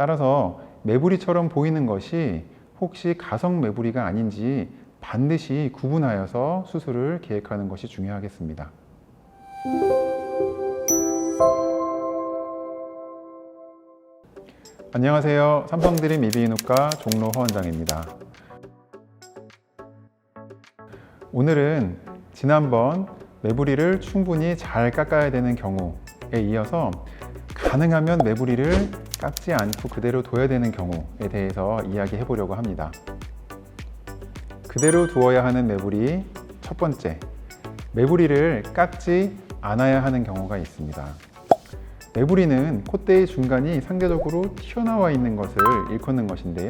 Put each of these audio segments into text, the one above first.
따라서 매부리처럼 보이는 것이 혹시 가성 매부리가 아닌지 반드시 구분하여서 수술을 계획하는 것이 중요하겠습니다. 안녕하세요. 삼성드림 이비인후과 종로 허원장입니다. 오늘은 지난번 매부리를 충분히 잘 깎아야 되는 경우에 이어서 가능하면 매부리를 깎지 않고 그대로 둬야 되는 경우에 대해서 이야기해 보려고 합니다. 그대로 두어야 하는 매부리 첫 번째, 매부리를 깎지 않아야 하는 경우가 있습니다. 매부리는 콧대의 중간이 상대적으로 튀어나와 있는 것을 일컫는 것인데요.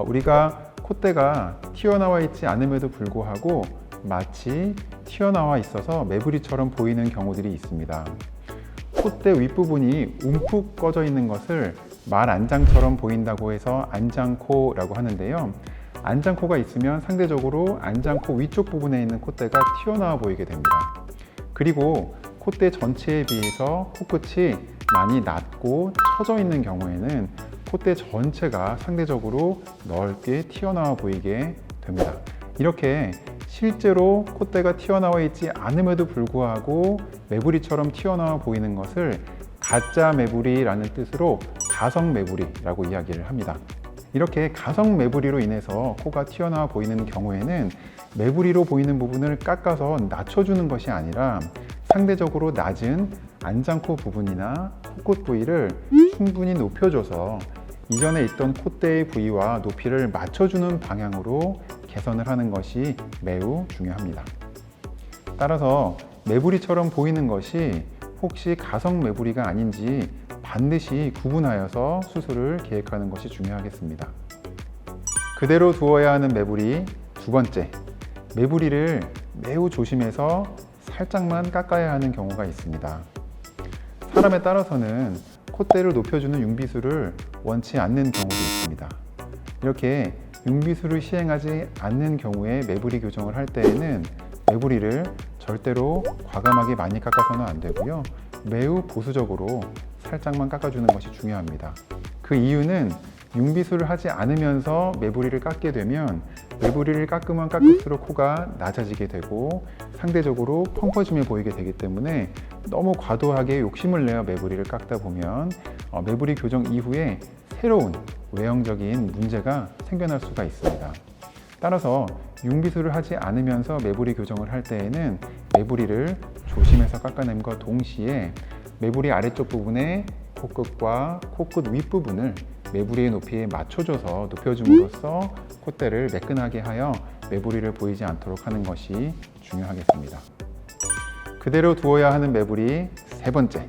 우리가 콧대가 튀어나와 있지 않음에도 불구하고 마치 튀어나와 있어서 매부리처럼 보이는 경우들이 있습니다. 콧대 윗부분이 움푹 꺼져 있는 것을 말안장처럼 보인다고 해서 안장코라고 하는데요. 안장코가 있으면 상대적으로 안장코 위쪽 부분에 있는 콧대가 튀어나와 보이게 됩니다. 그리고 콧대 전체에 비해서 코끝이 많이 낮고 처져 있는 경우에는 콧대 전체가 상대적으로 넓게 튀어나와 보이게 됩니다. 이렇게 실제로 콧대가 튀어나와 있지 않음에도 불구하고 매부리처럼 튀어나와 보이는 것을 가짜 매부리라는 뜻으로 가성 매부리라고 이야기를 합니다. 이렇게 가성 매부리로 인해서 코가 튀어나와 보이는 경우에는 매부리로 보이는 부분을 깎아서 낮춰주는 것이 아니라 상대적으로 낮은 안장코 부분이나 코끝 부위를 충분히 높여줘서 이전에 있던 콧대의 부위와 높이를 맞춰주는 방향으로 개선을 하는 것이 매우 중요합니다. 따라서 매부리처럼 보이는 것이 혹시 가성 매부리가 아닌지 반드시 구분하여서 수술을 계획하는 것이 중요하겠습니다. 그대로 두어야 하는 매부리 두 번째, 매부리를 매우 조심해서 살짝만 깎아야 하는 경우가 있습니다. 사람에 따라서는 콧대를 높여주는 융비술을 원치 않는 경우도 있습니다. 이렇게 융비술을 시행하지 않는 경우에 매부리 교정을 할 때에는 매부리를 절대로 과감하게 많이 깎아서는 안 되고요. 매우 보수적으로 살짝만 깎아주는 것이 중요합니다. 그 이유는 융비술을 하지 않으면서 매부리를 깎게 되면 매부리를 깎으면 깎을수록 코가 낮아지게 되고 상대적으로 펑퍼짐해 보이게 되기 때문에 너무 과도하게 욕심을 내어 매부리를 깎다 보면 매부리 교정 이후에 새로운 외형적인 문제가 생겨날 수가 있습니다. 따라서 융비술을 하지 않으면서 매부리 교정을 할 때에는 매부리를 조심해서 깎아냄과 동시에 매부리 아래쪽 부분에 코끝과 코끝 윗부분을 매부리의 높이에 맞춰줘서 높여줌으로써 콧대를 매끈하게 하여 매부리를 보이지 않도록 하는 것이 중요하겠습니다. 그대로 두어야 하는 매부리 세 번째,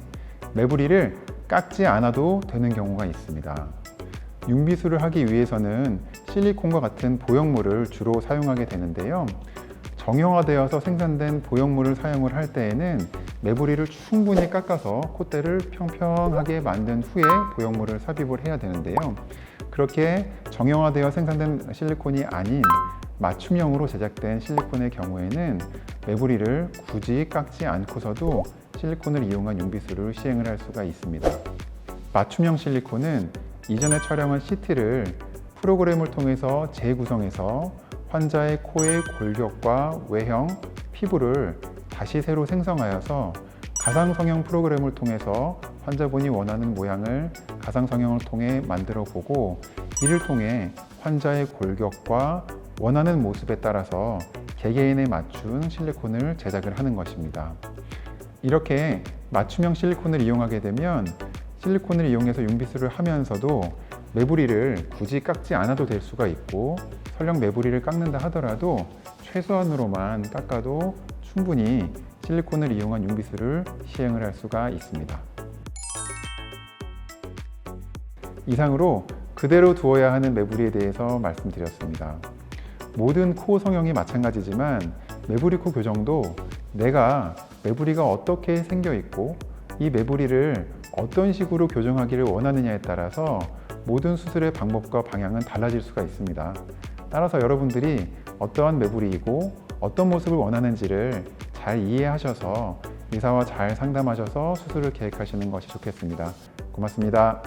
매부리를 깎지 않아도 되는 경우가 있습니다. 융비술을 하기 위해서는 실리콘과 같은 보형물을 주로 사용하게 되는데요. 정형화되어서 생산된 보형물을 사용을 할 때에는 매부리를 충분히 깎아서 콧대를 평평하게 만든 후에 보형물을 삽입을 해야 되는데요. 그렇게 정형화되어 생산된 실리콘이 아닌 맞춤형으로 제작된 실리콘의 경우에는 매부리를 굳이 깎지 않고서도 실리콘을 이용한 융비술을 시행을 할 수가 있습니다. 맞춤형 실리콘은 이전에 촬영한 CT를 프로그램을 통해서 재구성해서 환자의 코의 골격과 외형, 피부를 다시 새로 생성하여서 가상성형 프로그램을 통해서 환자분이 원하는 모양을 가상성형을 통해 만들어 보고 이를 통해 환자의 골격과 원하는 모습에 따라서 개개인에 맞춘 실리콘을 제작을 하는 것입니다. 이렇게 맞춤형 실리콘을 이용하게 되면 실리콘을 이용해서 융비술을 하면서도 매부리를 굳이 깎지 않아도 될 수가 있고 설령 매부리를 깎는다 하더라도 최소한으로만 깎아도 충분히 실리콘을 이용한 융비술을 시행을 할 수가 있습니다. 이상으로 그대로 두어야 하는 매부리에 대해서 말씀드렸습니다. 모든 코 성형이 마찬가지지만 매부리 코 교정도 내가 매부리가 어떻게 생겨 있고 이 매부리를 어떤 식으로 교정하기를 원하느냐에 따라서 모든 수술의 방법과 방향은 달라질 수가 있습니다. 따라서 여러분들이 어떠한 매부리이고 어떤 모습을 원하는지를 잘 이해하셔서 의사와 잘 상담하셔서 수술을 계획하시는 것이 좋겠습니다. 고맙습니다.